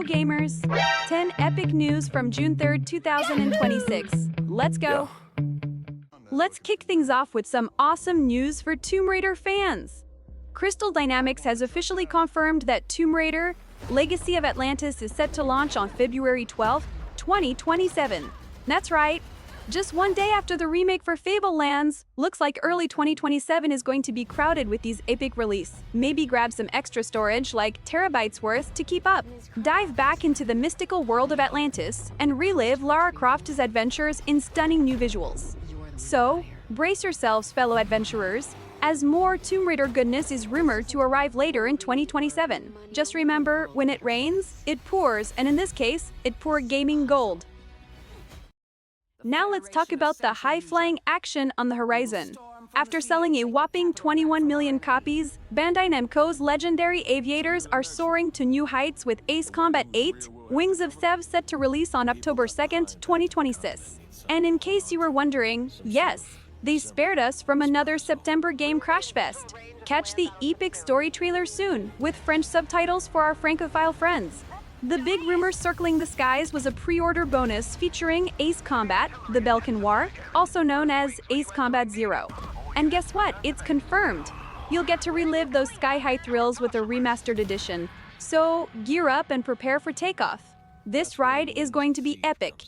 go gamers! 10 epic news from June 3rd, 2026. Let's go! Let's kick things off with some awesome news for Tomb Raider fans. Crystal Dynamics has officially confirmed that Tomb Raider Legacy of Atlantis is set to launch on February 12, 2027. That's right. Just one day after the remake for Fable lands, looks like early 2027 is going to be crowded with these epic releases. Maybe grab some extra storage, like terabytes worth, to keep up. Dive back into the mystical world of Atlantis and relive Lara Croft's adventures in stunning new visuals. So, brace yourselves, fellow adventurers, as more Tomb Raider goodness is rumored to arrive later in 2027. Just remember, when it rains, it pours, and in this case, it poured gaming gold. Now let's talk about the high-flying action on the horizon. After selling a whopping 21 million copies, Bandai Namco's legendary aviators are soaring to new heights with Ace Combat 8, Wings of Thev set to release on October 2nd, 2026. And in case you were wondering, yes, they spared us from another September game crash fest. Catch the epic story trailer soon, with French subtitles for our Francophile friends. The big rumor circling the skies was a pre-order bonus featuring Ace Combat, the Belkan War, also known as Ace Combat 0. And guess what? It's confirmed. You'll get to relive those sky-high thrills with a remastered edition. So gear up and prepare for takeoff. This ride is going to be epic.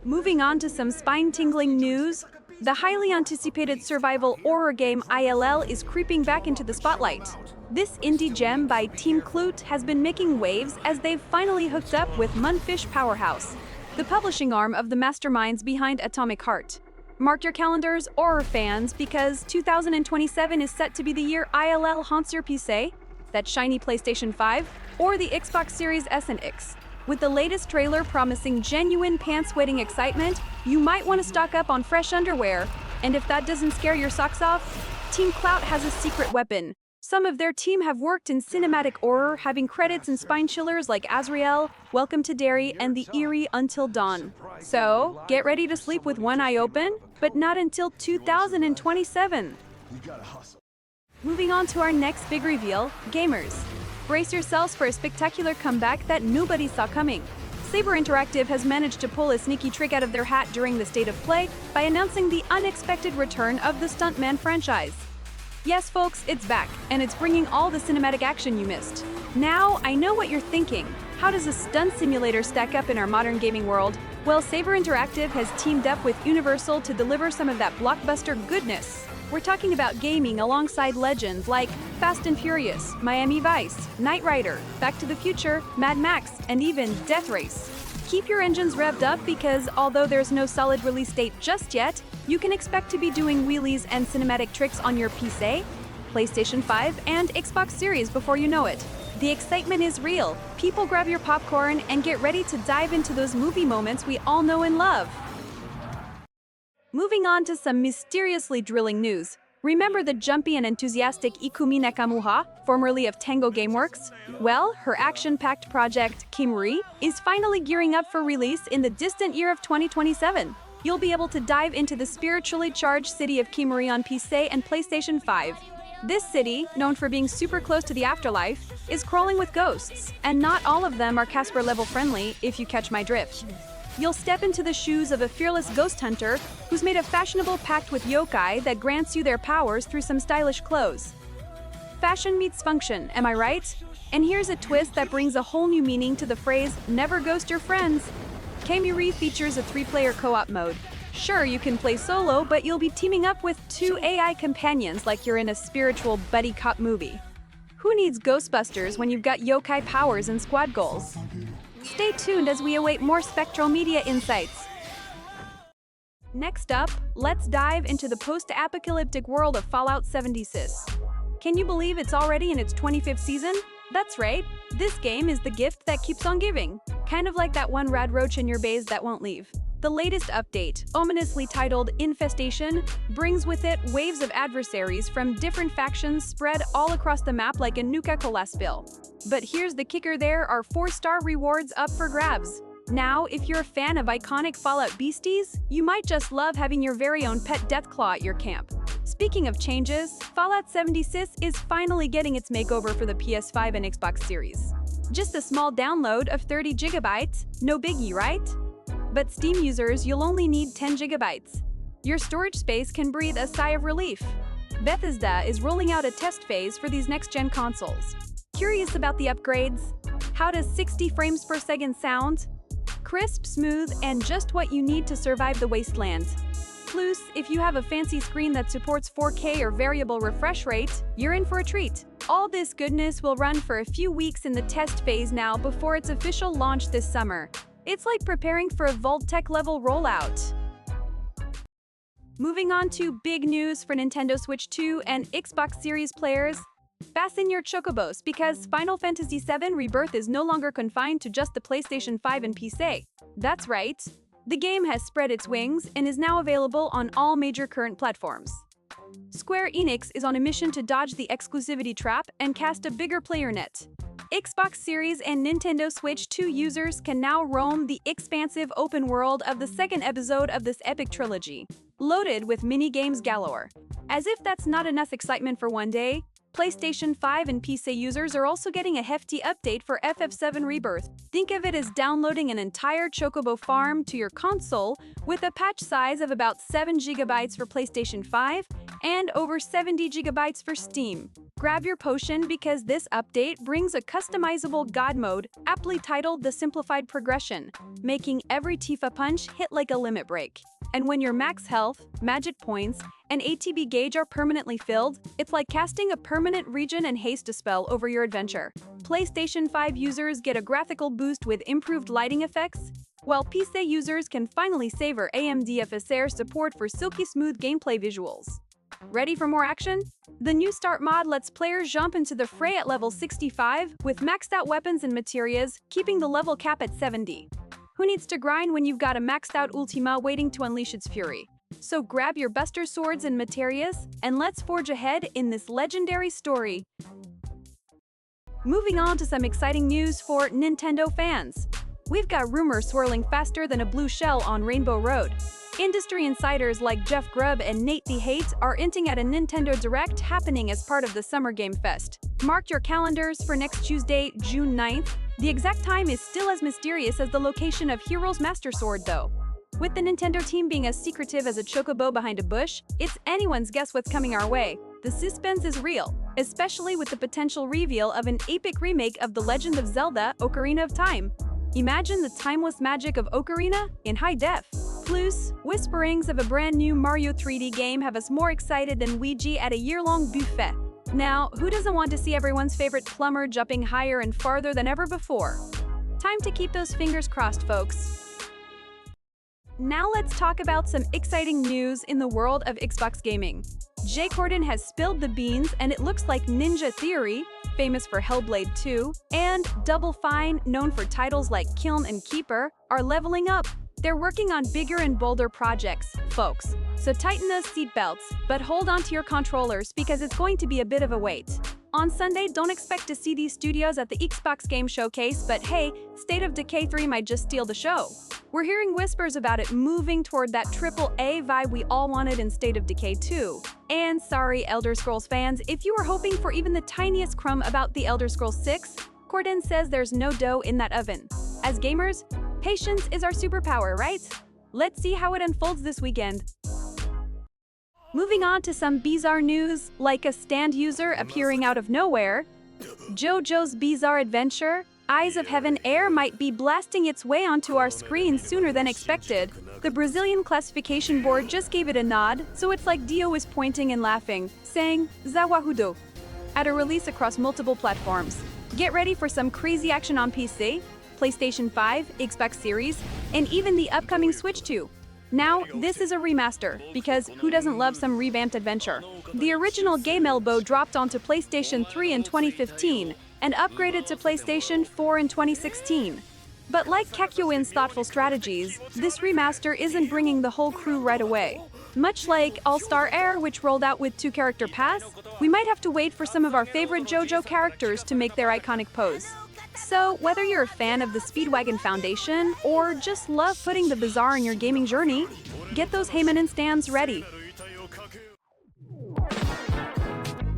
Moving on to some spine-tingling news, the highly anticipated survival horror game ILL is creeping back into the spotlight. This indie gem by Team Clute has been making waves as they've finally hooked up with Munfish Powerhouse, the publishing arm of the masterminds behind Atomic Heart. Mark your calendars, horror fans, because 2027 is set to be the year ILL haunts your PC, that shiny PlayStation 5, or the Xbox Series S and X. With the latest trailer promising genuine pants-wetting excitement, you might want to stock up on fresh underwear. And if that doesn't scare your socks off, Team Clout has a secret weapon. Some of their team have worked in cinematic horror, having credits in spine chillers like Azrael, Welcome to Derry, and The Eerie Until Dawn. So, get ready to sleep with one eye open, but not until 2027. Moving on to our next big reveal, gamers. Brace yourselves for a spectacular comeback that nobody saw coming. Saber Interactive has managed to pull a sneaky trick out of their hat during the State of Play by announcing the unexpected return of the Stuntman franchise. Yes, folks, it's back, and it's bringing all the cinematic action you missed. Now, I know what you're thinking. How does a stunt simulator stack up in our modern gaming world? Well, Saber Interactive has teamed up with Universal to deliver some of that blockbuster goodness. We're talking about gaming alongside legends like Fast and Furious, Miami Vice, Knight Rider, Back to the Future, Mad Max, and even Death Race. Keep your engines revved up because although there's no solid release date just yet, you can expect to be doing wheelies and cinematic tricks on your PC, PlayStation 5, and Xbox Series before you know it. The excitement is real. People grab your popcorn and get ready to dive into those movie moments we all know and love. Moving on to some mysteriously drilling news. Remember the jumpy and enthusiastic Ikumi Nakamura, formerly of Tango Gameworks? Well, her action-packed project, KEMURI, is finally gearing up for release in the distant year of 2027. You'll be able to dive into the spiritually charged city of KEMURI on PC and PlayStation 5. This city, known for being super close to the afterlife, is crawling with ghosts, and not all of them are Casper-level friendly, if you catch my drift. You'll step into the shoes of a fearless ghost hunter who's made a fashionable pact with yokai that grants you their powers through some stylish clothes. Fashion meets function, am I right? And here's a twist that brings a whole new meaning to the phrase, never ghost your friends. KEMURI features a 3-player co-op mode. Sure, you can play solo, but you'll be teaming up with 2 AI companions like you're in a spiritual buddy cop movie. Who needs Ghostbusters when you've got yokai powers and squad goals? Stay tuned as we await more Spectral Media insights. Next up, let's dive into the post-apocalyptic world of Fallout 76. Can you believe it's already in its 25th season? That's right, this game is the gift that keeps on giving. Kind of like that one rad roach in your base that won't leave. The latest update, ominously titled Infestation, brings with it waves of adversaries from different factions spread all across the map like a Nuka-Cola spill. But here's the kicker, there are 4-star rewards up for grabs. Now, if you're a fan of iconic Fallout beasties, you might just love having your very own pet Deathclaw at your camp. Speaking of changes, Fallout 76 is finally getting its makeover for the PS5 and Xbox Series. Just a small download of 30 gigabytes, no biggie, right? But Steam users, you'll only need 10 gigabytes. Your storage space can breathe a sigh of relief. Bethesda is rolling out a test phase for these next-gen consoles. Curious about the upgrades? How does 60 frames per second sound? Crisp, smooth, and just what you need to survive the wasteland. Plus, if you have a fancy screen that supports 4K or variable refresh rate, you're in for a treat. All this goodness will run for a few weeks in the test phase now before its official launch this summer. It's like preparing for a Vault-Tec level rollout. Moving on to big news for Nintendo Switch 2 and Xbox Series players. Fasten your chocobos because Final Fantasy VII Rebirth is no longer confined to just the PlayStation 5 and PC. That's right. The game has spread its wings and is now available on all major current platforms. Square Enix is on a mission to dodge the exclusivity trap and cast a bigger player net. Xbox Series and Nintendo Switch 2 users can now roam the expansive open world of the second episode of this epic trilogy, loaded with mini-games galore. As if that's not enough excitement for one day, PlayStation 5 and PC users are also getting a hefty update for FF7 Rebirth. Think of it as downloading an entire chocobo farm to your console with a patch size of about 7 GB for PlayStation 5 and over 70 GB for Steam. Grab your potion because this update brings a customizable God mode, aptly titled the Simplified Progression, making every Tifa punch hit like a limit break. And when your max health, magic points, and ATB gauge are permanently filled, it's like casting a permanent regen and haste spell over your adventure. PlayStation 5 users get a graphical boost with improved lighting effects, while PC users can finally savor AMD FSR support for silky smooth gameplay visuals. Ready for more action? The new Start mod lets players jump into the fray at level 65 with maxed out weapons and materials, keeping the level cap at 70. Who needs to grind when you've got a maxed out Ultima waiting to unleash its fury? So grab your Buster Swords and materials, and let's forge ahead in this legendary story. Moving on to some exciting news for Nintendo fans. We've got rumors swirling faster than a blue shell on Rainbow Road. Industry insiders like Jeff Grubb and Nate the Hate are hinting at a Nintendo Direct happening as part of the Summer Game Fest. Mark your calendars for next Tuesday, June 9th. The exact time is still as mysterious as the location of Hero's Master Sword, though. With the Nintendo team being as secretive as a chocobo behind a bush, it's anyone's guess what's coming our way. The suspense is real, especially with the potential reveal of an epic remake of The Legend of Zelda: Ocarina of Time. Imagine the timeless magic of Ocarina in high def. Plus, whisperings of a brand new Mario 3D game have us more excited than Ouija at a year-long buffet. Now, who doesn't want to see everyone's favorite plumber jumping higher and farther than ever before? Time to keep those fingers crossed, folks. Now let's talk about some exciting news in the world of Xbox gaming. Jay Corden has spilled the beans, and it looks like Ninja Theory, famous for Hellblade 2, and Double Fine, known for titles like Kiln and Keeper, are leveling up. They're working on bigger and bolder projects, folks. So tighten those seatbelts, but hold on to your controllers because it's going to be a bit of a wait. On Sunday, don't expect to see these studios at the Xbox Game Showcase, but hey, State of Decay 3 might just steal the show. We're hearing whispers about it moving toward that AAA vibe we all wanted in State of Decay 2. And sorry, Elder Scrolls fans, if you were hoping for even the tiniest crumb about the Elder Scrolls 6, Corden says there's no dough in that oven. As gamers, patience is our superpower, right? Let's see how it unfolds this weekend. Moving on to some bizarre news, like a stand user appearing out of nowhere. Jojo's Bizarre Adventure, Eyes of Heaven Air might be blasting its way onto our screen sooner than expected. The Brazilian classification board just gave it a nod, so it's like Dio is pointing and laughing, saying, Zawahudo, at a release across multiple platforms. Get ready for some crazy action on PC, PlayStation 5, Xbox Series, and even the upcoming Switch 2. Now, this is a remaster, because who doesn't love some revamped adventure? The original Game Elbow dropped onto PlayStation 3 in 2015, and upgraded to PlayStation 4 in 2016. But like Kakyoin's thoughtful strategies, this remaster isn't bringing the whole crew right away. Much like All-Star Air, which rolled out with 2-character pass, we might have to wait for some of our favorite JoJo characters to make their iconic pose. So, whether you're a fan of the Speedwagon Foundation, or just love putting the bizarre in your gaming journey, get those Heymanen stands ready.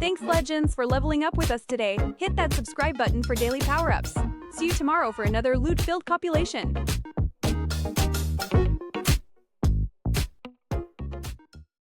Thanks, Legends, for leveling up with us today. Hit that subscribe button for daily power-ups. See you tomorrow for another loot-filled compilation.